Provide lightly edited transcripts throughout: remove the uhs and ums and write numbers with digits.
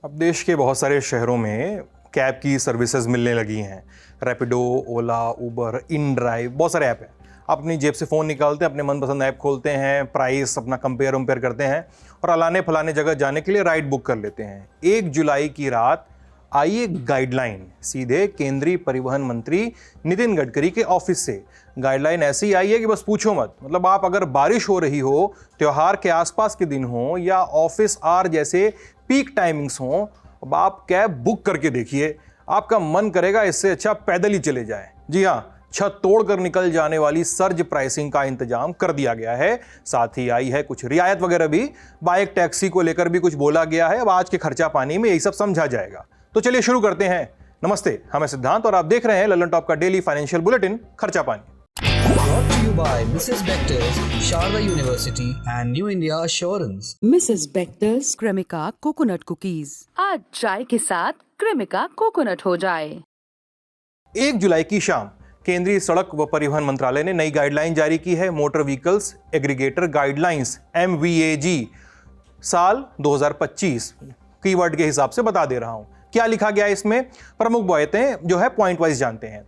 अब देश के बहुत सारे शहरों में कैब की सर्विसेज मिलने लगी हैं। रैपिडो, ओला, उबर, इन ड्राइव, बहुत सारे ऐप हैं। आप अपनी जेब से फ़ोन निकालते हैं, अपने मनपसंद ऐप खोलते हैं, प्राइस अपना कंपेयर करते हैं और अलाने फलाने जगह जाने के लिए राइड बुक कर लेते हैं। 1 जुलाई की रात आई एक गाइडलाइन सीधे केंद्रीय परिवहन मंत्री नितिन गडकरी के ऑफिस से। गाइडलाइन ऐसी आई है कि बस पूछो मत। मतलब आप अगर बारिश हो रही हो, त्योहार के आसपास के दिन हो या ऑफिस आवर जैसे पीक टाइमिंग्स हो, अब आप कैब बुक करके देखिए, आपका मन करेगा इससे अच्छा पैदल ही चले जाए। जी हाँ, छत तोड़कर निकल जाने वाली सर्ज प्राइसिंग का इंतजाम कर दिया गया है। साथ ही आई है कुछ रियायत वगैरह भी। बाइक टैक्सी को लेकर भी कुछ बोला गया है। अब आज के खर्चा पानी में यही सब समझा जाएगा। तो चलिए शुरू करते हैं। नमस्ते, मैं सिद्धांत और आप देख रहे हैं ललन टॉप का डेली फाइनेंशियल बुलेटिन खर्चा पानी। Brought to you by Mrs. Bector's, Sharda University and New India Assurance. Mrs. Bector's Cremica coconut cookies. आज चाय के साथ क्रेमिका कोकोनट हो जाए। 1 जुलाई की शाम केंद्रीय सड़क व परिवहन मंत्रालय ने नई गाइडलाइन जारी की है। Motor vehicles aggregator guidelines MVAG साल 2025 कीवर्ड के हिसाब से बता दे रहा हूं। क्या लिखा गया है इसमें, प्रमुख बातें जो है पॉइंट वाइज जानते हैं।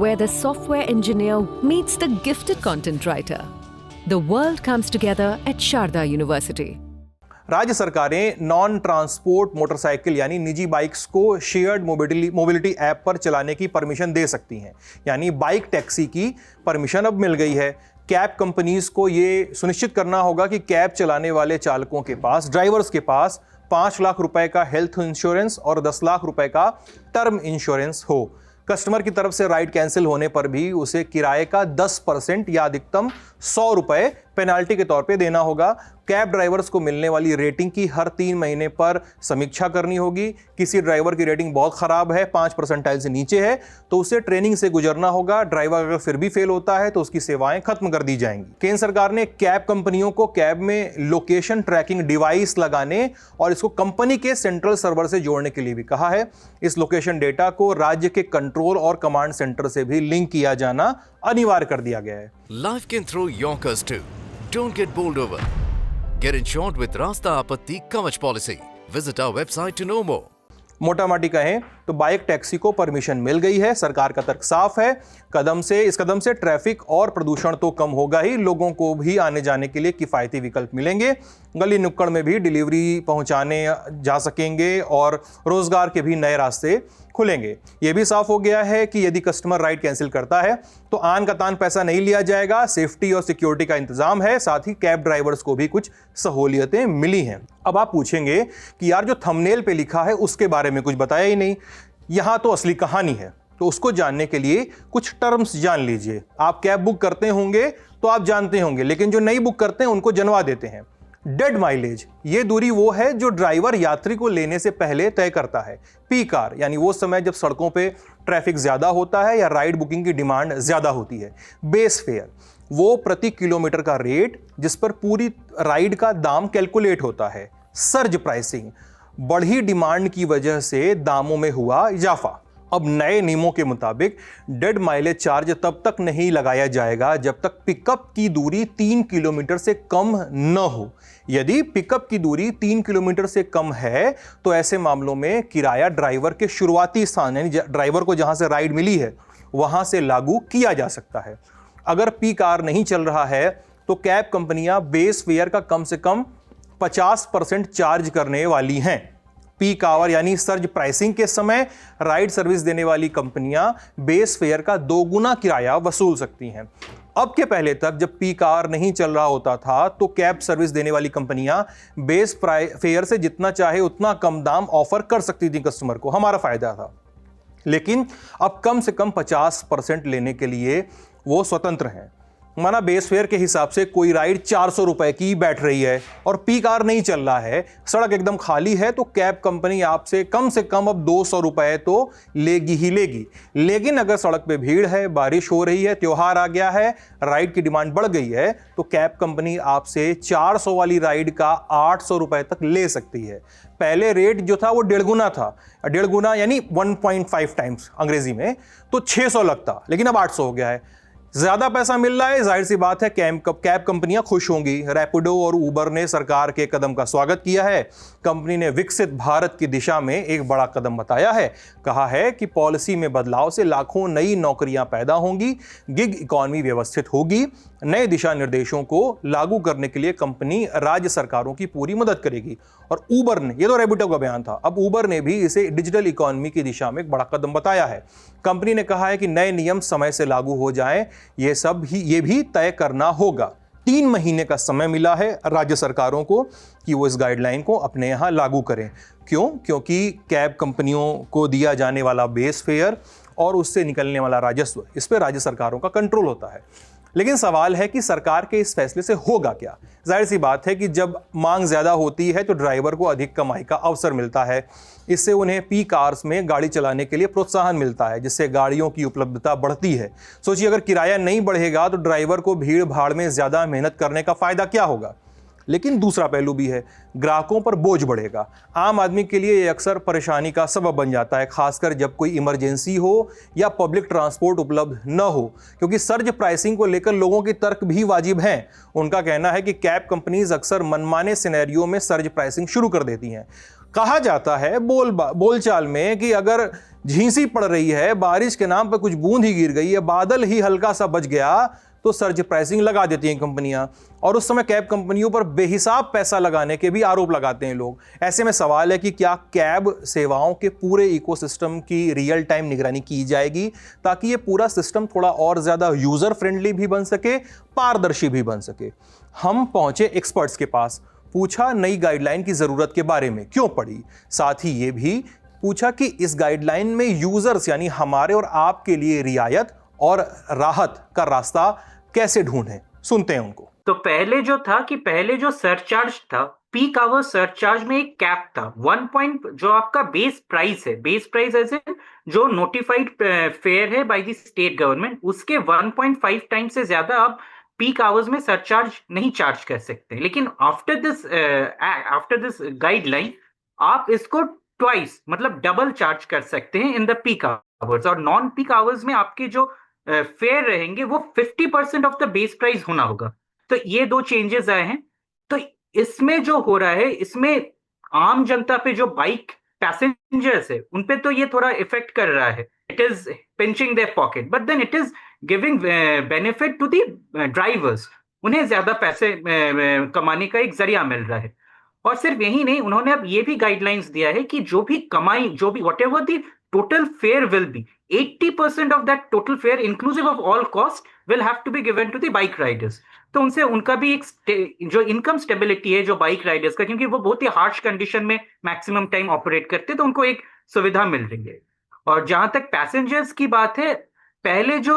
Where the software engineer meets the gifted content writer, the world comes together at Sharda University. राज्य सरकारें नॉन ट्रांसपोर्ट मोटरसाइकिल यानी निजी बाइक्स को शेयर्ड मोबिलिटी ऐप पर चलाने की परमिशन दे सकती हैं। यानी बाइक टैक्सी की परमिशन अब मिल गई है। कैब कंपनीज को ये सुनिश्चित करना होगा कि कैब चलाने वाले चालकों के पास, ड्राइवर्स के पास 5 लाख रुपए का हेल्थ इंश्योरेंस और 10 लाख रुपए का टर्म इंश्योरेंस हो। कस्टमर की तरफ से राइड कैंसिल होने पर भी उसे किराए का 10% या अधिकतम 100 रुपए पेनाल्टी के तौर पे देना होगा। कैब ड्राइवर्स को मिलने वाली रेटिंग की हर 3 महीने पर समीक्षा करनी होगी। किसी ड्राइवर की रेटिंग बहुत खराब है, 5 परसेंटाइल से नीचे है, तो उसे ट्रेनिंग से गुजरना होगा। ड्राइवर अगर फिर भी फेल होता है तो उसकी सेवाएं खत्म कर दी जाएंगी। केंद्र सरकार ने कैब कंपनियों को कैब में लोकेशन ट्रैकिंग डिवाइस लगाने और इसको कंपनी के सेंट्रल सर्वर से जोड़ने के लिए भी कहा है। इस लोकेशन डेटा को राज्य के कंट्रोल और कमांड सेंटर से भी लिंक किया जाना अनिवार्य कर दिया गया है। Life can throw yonkers too. Don't get bowled over. Get insured with Rasta Apatti Kavach policy. Visit our website to know more. मोटा माटी कहें तो बाइक टैक्सी को परमिशन मिल गई है। सरकार का तर्क साफ है। इस कदम से ट्रैफिक और प्रदूषण तो कम होगा ही, लोगों को भी आने जाने के लिए किफायती विकल्प मिलेंगे। गली नुक्कड़ में भी डिलीवरी पहुंचाने जा सकेंगे और रोजगार के भी नए रास्ते खुलेंगे। यह भी साफ हो गया है कि यदि कस्टमर राइड कैंसिल करता है तो आन का तान पैसा नहीं लिया जाएगा। सेफ्टी और सिक्योरिटी का इंतजाम है। साथ ही कैब ड्राइवर्स को भी कुछ सहूलियतें मिली हैं। अब आप पूछेंगे कि यार जो थंबनेल पे लिखा है उसके बारे में कुछ बताया ही नहीं, यहां तो असली कहानी है। तो उसको जानने के लिए कुछ टर्म्स जान लीजिए। आप कैब बुक करते होंगे तो आप जानते होंगे, लेकिन जो नहीं बुक करते हैं उनको जनवा देते हैं। डेड माइलेज, ये दूरी वो है जो ड्राइवर यात्री को लेने से पहले तय करता है। पीक आवर यानी वो समय जब सड़कों पे ट्रैफिक ज्यादा होता है या राइड बुकिंग की डिमांड ज्यादा होती है। बेस फेयर, वो प्रति किलोमीटर का रेट जिस पर पूरी राइड का दाम कैलकुलेट होता है। सर्ज प्राइसिंग, बढ़ी डिमांड की वजह से दामों में हुआ इजाफा। अब नए नियमों के मुताबिक डेड माइलेज चार्ज तब तक नहीं लगाया जाएगा जब तक पिकअप की दूरी 3 किलोमीटर से कम न हो। यदि पिकअप की दूरी 3 किलोमीटर से कम है तो ऐसे मामलों में किराया ड्राइवर के शुरुआती स्थान यानी ड्राइवर को जहां से राइड मिली है वहां से लागू किया जा सकता है। अगर पीक आवर नहीं चल रहा है तो कैब कंपनियां बेस फेयर का कम से कम 50% चार्ज करने वाली हैं। पीक आवर यानी सर्ज प्राइसिंग के समय राइड सर्विस देने वाली कंपनियां बेस फेयर का 2 गुना किराया वसूल सकती हैं। अब के पहले तक जब पीक आवर नहीं चल रहा होता था तो कैब सर्विस देने वाली कंपनियां बेस फेयर से जितना चाहे उतना कम दाम ऑफर कर सकती थी कस्टमर को, हमारा फायदा था। लेकिन अब कम से कम 50% लेने के लिए वो स्वतंत्र हैं। माना बेस फेयर के हिसाब से कोई राइड 400 रुपए की बैठ रही है और पीक आवर नहीं चल रहा है, सड़क एकदम खाली है, तो कैब कंपनी आपसे कम से कम अब 200 रुपए तो लेगी ही लेगी। लेकिन अगर सड़क पे भीड़ है, बारिश हो रही है, त्योहार आ गया है, राइड की डिमांड बढ़ गई है, तो कैब कंपनी आपसे 400 वाली राइड का 800 रुपए तक ले सकती है। पहले रेट जो था वो 1.5 गुना था, 1.5 गुना यानी 1.5 टाइम्स अंग्रेजी में, तो 600 लगता, लेकिन अब 800 हो गया है। ज्यादा पैसा मिल रहा है, जाहिर सी बात है कैब कंपनियां खुश होंगी। रैपिडो और उबर ने सरकार के कदम का स्वागत किया है। कंपनी ने विकसित भारत की दिशा में एक बड़ा कदम बताया है। कहा है कि पॉलिसी में बदलाव से लाखों नई नौकरियां पैदा होंगी, गिग इकॉनमी व्यवस्थित होगी। नए दिशा निर्देशों को लागू करने के लिए कंपनी राज्य सरकारों की पूरी मदद करेगी। और उबर ने, ये तो रैपिडो का बयान था, अब उबर ने भी इसे डिजिटल इकॉनमी की दिशा में एक बड़ा कदम बताया है। कंपनी ने कहा है कि नए नियम समय से लागू हो जाएं, ये भी तय करना होगा। 3 महीने का समय मिला है राज्य सरकारों को कि वो इस गाइडलाइन को अपने यहां लागू करें। क्यों? क्योंकि कैब कंपनियों को दिया जाने वाला बेस फेयर और उससे निकलने वाला राजस्व, इस पर राज्य सरकारों का कंट्रोल होता है। लेकिन सवाल है कि सरकार के इस फैसले से होगा क्या? जाहिर सी बात है कि जब मांग ज्यादा होती है तो ड्राइवर को अधिक कमाई का अवसर मिलता है। इससे उन्हें पीक आवर्स में गाड़ी चलाने के लिए प्रोत्साहन मिलता है, जिससे गाड़ियों की उपलब्धता बढ़ती है। सोचिए, अगर किराया नहीं बढ़ेगा तो ड्राइवर को भीड़ भाड़ में ज्यादा मेहनत करने का फायदा क्या होगा? लेकिन दूसरा पहलू भी है, ग्राहकों पर बोझ बढ़ेगा। आम आदमी के लिए ये अक्सर परेशानी का सबब बन जाता है, खासकर जब कोई इमरजेंसी हो या पब्लिक ट्रांसपोर्ट उपलब्ध न हो, क्योंकि सर्ज प्राइसिंग को लेकर लोगों के तर्क भी वाजिब हैं। उनका कहना है कि कैब कंपनीज अक्सर मनमाने सिनेरियो में सर्ज प्राइसिंग शुरू कर देती हैं। कहा जाता है बोलचाल में कि अगर झींसी पड़ रही है, बारिश के नाम पर कुछ बूंद ही गिर गई है, बादल ही हल्का सा बच गया, तो सर्ज प्राइसिंग लगा देती हैं कंपनियां। और उस समय कैब कंपनियों पर बेहिसाब पैसा लगाने के भी आरोप लगाते हैं लोग। ऐसे में सवाल है कि क्या कैब सेवाओं के पूरे इकोसिस्टम की रियल टाइम निगरानी की जाएगी, ताकि ये पूरा सिस्टम थोड़ा और ज्यादा यूजर फ्रेंडली भी बन सके, पारदर्शी भी बन सके। हम पहुंचे एक्सपर्ट्स के पास, पूछा नई गाइडलाइन की जरूरत के बारे में क्यों पड़ी। साथ ही ये भी पूछा कि इस गाइडलाइन में यूजर्स यानी हमारे और आपके लिए रियायत और राहत का रास्ता कैसे ढूंढें। सुनते हैं उनको। तो पहले जो था कि पहले जो सरचार्ज था, पीक आवर सरचार्ज में एक कैप था 1 पॉइंट, जो आपका बेस प्राइस है, बेस प्राइस एज ए जो नोटिफाइड फेयर है बाय द स्टेट गवर्नमेंट, उसके 1.5 टाइम्स से ज्यादा आप पीक आवर्स में सरचार्ज नहीं चार्ज कर सकते। लेकिन आफ्टर दिस गाइडलाइन आप इसको ट्वाइस मतलब डबल चार्ज कर सकते हैं इन द पीक आवर्स। और नॉन पीक आवर्स में आपके जो फेयर रहेंगे वो 50% ऑफ द बेस प्राइस होना होगा। तो ये 2 चेंजेस आए हैं। तो इसमें जो हो रहा है, इसमें आम जनता पे जो बाइक पैसेंजर्स है उन पे तो ये थोड़ा इफेक्ट कर रहा है। It is pinching their pocket, but then it is giving benefit to the drivers. उन्हें ज्यादा पैसे कमाने का एक जरिया मिल रहा है। और सिर्फ यही नहीं, उन्होंने अब ये भी गाइडलाइंस दिया है कि जो भी कमाई, जो भी what ever the total fare will be, 80% of that total fare inclusive of all cost will have to be given to the bike riders। तो उनसे उनका भी एक जो इनकम स्टेबिलिटी है जो बाइक राइडर्स का, क्योंकि वो बहुत ही हार्श कंडीशन में मैक्सिमम टाइम ऑपरेट करते हैं, तो उनको एक सुविधा मिल रही है। और जहां तक पैसेंजर्स की बात है, पहले जो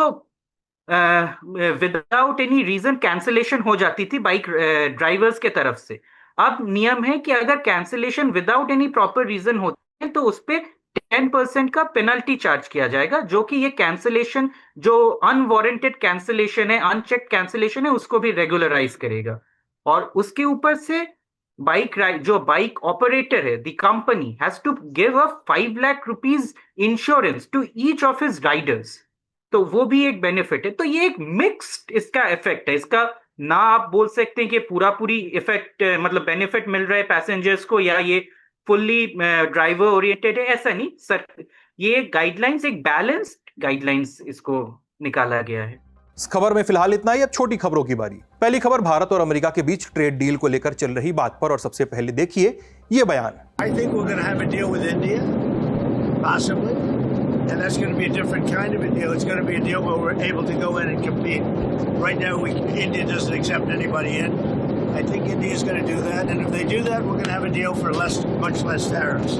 विदाउट एनी रीजन कैंसिलेशन हो जाती थी बाइक ड्राइवर्स के तरफ से, अब नियम है कि अगर cancellation without any proper reason होते हैं तो उस पर 10% का पेनल्टी चार्ज किया जाएगा, जो कि ये कैंसिलेशन जो अनवारंटेड कैंसिलेशन है, अनचेक कैंसिलेशन है, उसको भी रेगुलराइज करेगा। और उसके ऊपर से जो बाइक ऑपरेटर है, the company has to give a 5 lakh rupees insurance to each of his riders. तो वो भी एक बेनिफिट है। तो ये एक मिक्स्ड इसका इफेक्ट है। इसका ना आप बोल सकते हैं कि पूरी इफेक्ट मतलब बेनिफिट मिल रहा है पैसेंजर्स को, या ये फुल्ली ड्राइवर ओरिएंटेड है, ऐसा नहीं सर। ये गाइडलाइंस एक बैलेंस्ड गाइडलाइंस इसको निकाला गया है। इस खबर में फिलहाल इतना ही। अब छोटी खबरों की बारी। पहली खबर भारत और अमेरिका के बीच ट्रेड डील को लेकर चल रही बात पर, और सबसे पहले देखिए ये बयान। I think we're going to have a deal with India, possibly, and that's going to be a different kind of a deal. It's going to be a deal where we're able to go in and compete. Right now, India doesn't accept anybody in. I think India is going to do that, and if they do that, we're going to have a deal for much less tariffs.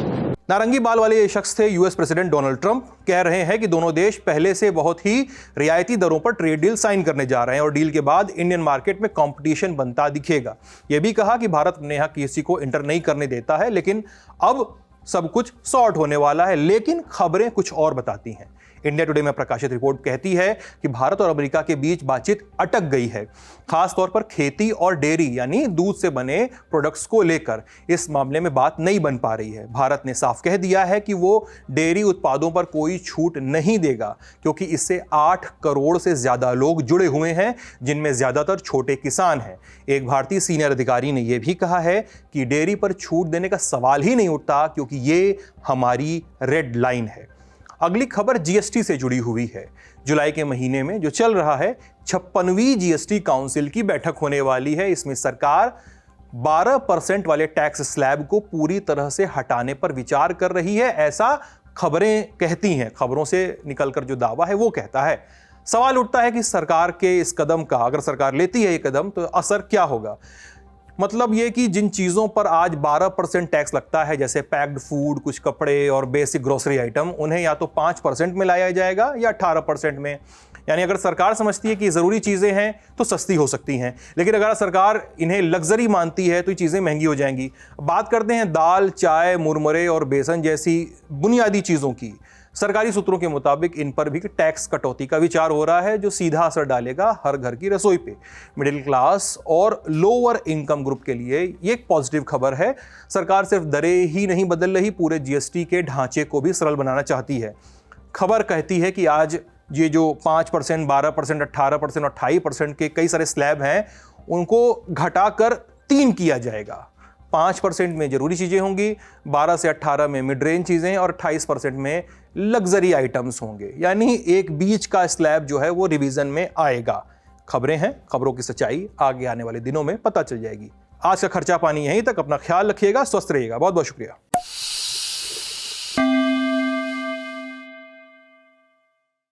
नारंगी बाल वाले ये शख्स थे US president Donald Trump. कह रहे हैं कि दोनों देश पहले से बहुत ही रियायती दरों पर ट्रेड डील साइन करने जा रहे हैं और डील के बाद इंडियन मार्केट में कंपटीशन बनता दिखेगा। यह भी कहा कि भारत अपने यहां किसी को इंटर नहीं करने देता है, लेकिन अब सब कुछ सॉर्ट होने वाला है। लेकिन खबरें कुछ और बताती हैं। इंडिया टुडे में प्रकाशित रिपोर्ट कहती है कि भारत और अमेरिका के बीच बातचीत अटक गई है, खास तौर पर खेती और डेयरी यानी दूध से बने प्रोडक्ट्स को लेकर। इस मामले में बात नहीं बन पा रही है। भारत ने साफ कह दिया है कि वो डेयरी उत्पादों पर कोई छूट नहीं देगा, क्योंकि इससे 8 करोड़ से ज्यादा लोग जुड़े हुए हैं, जिनमें ज्यादातर छोटे किसान हैं। एक भारतीय सीनियर अधिकारी ने यह भी कहा है कि डेयरी पर छूट देने का सवाल ही नहीं उठता, क्योंकि ये हमारी रेड लाइन है। अगली खबर जीएसटी से जुड़ी हुई है। जुलाई के महीने में जो चल रहा है, 56वीं जीएसटी काउंसिल की बैठक होने वाली है। इसमें सरकार 12% वाले टैक्स स्लैब को पूरी तरह से हटाने पर विचार कर रही है, ऐसा खबरें कहती हैं। खबरों से निकलकर जो दावा है वो कहता है। सवाल उठता है कि सरकार के इस कदम का, अगर सरकार लेती है ये कदम, तो असर क्या होगा। मतलब ये कि जिन चीज़ों पर आज 12% टैक्स लगता है, जैसे पैक्ड फूड, कुछ कपड़े और बेसिक ग्रोसरी आइटम, उन्हें या तो 5% में लाया जाएगा या 18% में। यानी अगर सरकार समझती है कि ज़रूरी चीज़ें हैं तो सस्ती हो सकती हैं, लेकिन अगर सरकार इन्हें लग्जरी मानती है तो ये चीज़ें महंगी हो जाएंगी। बात करते हैं दाल, चाय, मुरमुरे और बेसन जैसी बुनियादी चीज़ों की। सरकारी सूत्रों के मुताबिक इन पर भी टैक्स कटौती का विचार हो रहा है, जो सीधा असर डालेगा हर घर की रसोई पे। मिडिल क्लास और लोअर इनकम ग्रुप के लिए ये एक पॉजिटिव खबर है। सरकार सिर्फ दरें ही नहीं बदल रही, पूरे जीएसटी के ढांचे को भी सरल बनाना चाहती है। खबर कहती है कि आज ये जो 5%, 12%, 18% और 28% के कई सारे स्लैब हैं, उनको घटाकर 3 किया जाएगा। 5% में जरूरी चीज़ें होंगी, 12 से 18 में मिड रेंज चीज़ें और 28% में लग्जरी आइटम्स होंगे। यानी एक बीच का स्लैब जो है वो रिवीजन में आएगा। खबरें हैं, खबरों की सच्चाई आगे आने वाले दिनों में पता चल जाएगी। आज का खर्चा पानी यहीं तक। अपना ख्याल रखिएगा, स्वस्थ रहिएगा। बहुत बहुत शुक्रिया।